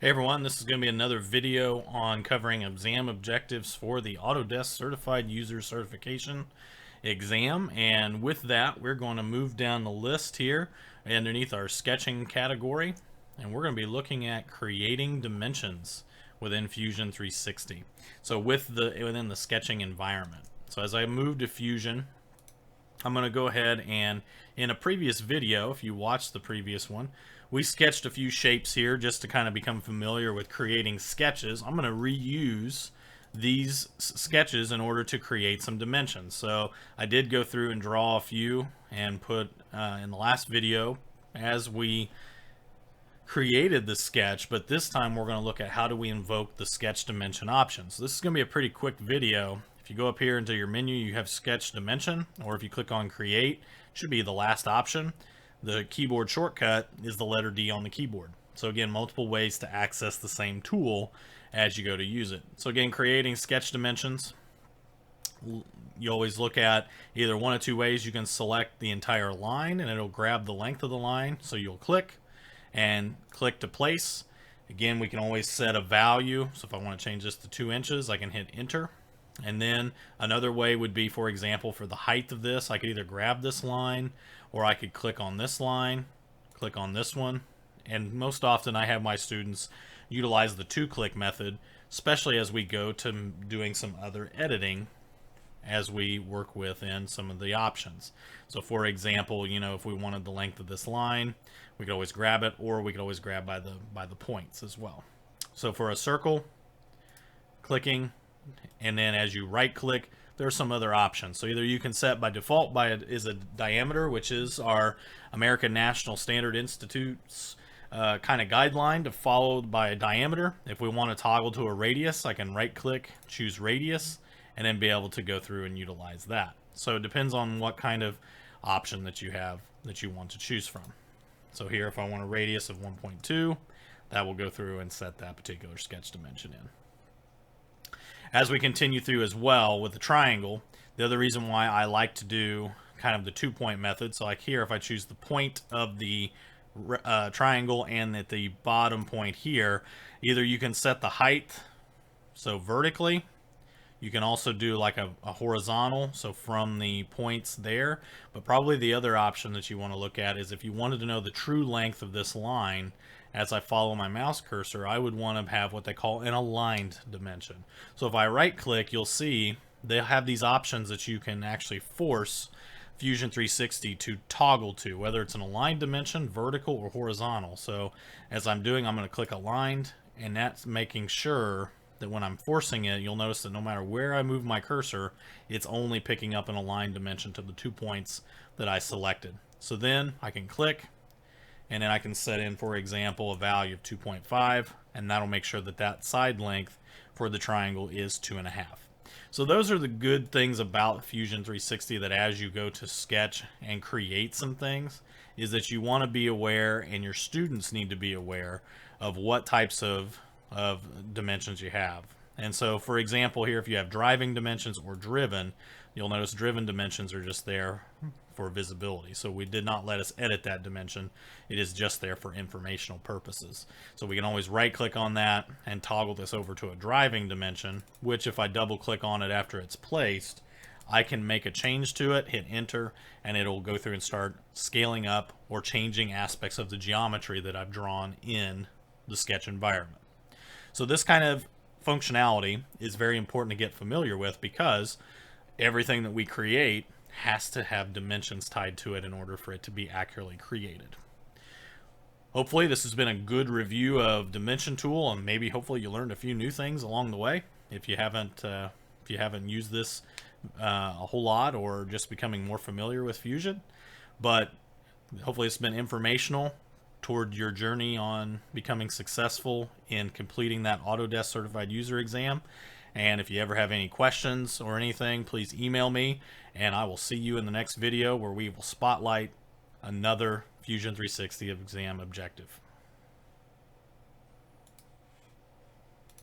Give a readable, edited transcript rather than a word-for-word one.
Hey everyone, this is going to be another video on covering exam objectives for the Autodesk Certified User Certification exam. And with that, we're going to move down the list here underneath our sketching category. And we're going to be looking at creating dimensions within Fusion 360. So within the sketching environment. So as I move to Fusion, I'm going to go ahead and in a previous video, if you watched the previous one, we sketched a few shapes here just to kind of become familiar with creating sketches. I'm going to reuse these sketches in order to create some dimensions. So I did go through and draw a few and put in the last video as we created the sketch, but this time we're going to look at how do we invoke the sketch dimension options. So this is going to be a pretty quick video. If you go up here into your menu, you have sketch dimension, or if you click on create, it should be the last option. The keyboard shortcut is the letter D on the keyboard. So again, multiple ways to access the same tool as you go to use it. So again, creating sketch dimensions, you always look at either one of two ways. You can select the entire line and it'll grab the length of the line. So you'll click and click to place. Again, we can always set a value. So if I want to change this to 2 inches, I can hit enter. And then another way would be, for example, for the height of this, I could either grab this line or I could click on this line, click on this one. And most often I have my students utilize the 2-click method, especially as we go to doing some other editing as we work within some of the options. So for example, if we wanted the length of this line, we could always grab it, or we could always grab by the points as well. So for a circle, clicking, and then as you right click, there's some other options. So either you can set by default is a diameter, which is our American National Standard Institute's kind of guideline to follow by a diameter. If we want to toggle to a radius, I can right click, choose radius, and then be able to go through and utilize that. So it depends on what kind of option that you have that you want to choose from. So here, if I want a radius of 1.2, that will go through and set that particular sketch dimension in. As we continue through as well with the triangle, the other reason why I like to do kind of the 2-point method, so like here, if I choose the point of the triangle and at the bottom point here, either you can set the height, so vertically. You can also do like a horizontal, so from the points there. But probably the other option that you want to look at is if you wanted to know the true length of this line, as I follow my mouse cursor, I would want to have what they call an aligned dimension. So if I right click, you'll see they'll have these options that you can actually force Fusion 360 to toggle to, whether it's an aligned dimension, vertical, or horizontal. So as I'm doing, I'm going to click aligned, and that's making sure that when I'm forcing it, you'll notice that no matter where I move my cursor, it's only picking up an aligned dimension to the 2 points that I selected. So then I can click, and then I can set in, for example, a value of 2.5, and that'll make sure that that side length for the triangle is 2.5. So those are the good things about Fusion 360, that as you go to sketch and create some things, is that you want to be aware, and your students need to be aware of what types of dimensions you have. And so for example here, if you have driving dimensions or driven, you'll notice driven dimensions are just there for visibility. So we did not let us edit that dimension. It is just there for informational purposes. So we can always right click on that and toggle this over to a driving dimension, which if I double click on it after it's placed, I can make a change to it, hit enter, and it'll go through and start scaling up or changing aspects of the geometry that I've drawn in the sketch environment. So this kind of functionality is very important to get familiar with, because everything that we create has to have dimensions tied to it in order for it to be accurately created. Hopefully this has been a good review of Dimension Tool, and maybe hopefully you learned a few new things along the way. If you haven't used this a whole lot, or just becoming more familiar with Fusion, but hopefully it's been informational toward your journey on becoming successful in completing that Autodesk Certified User exam. And if you ever have any questions or anything, please email me, and I will see you in the next video where we will spotlight another Fusion 360 exam objective.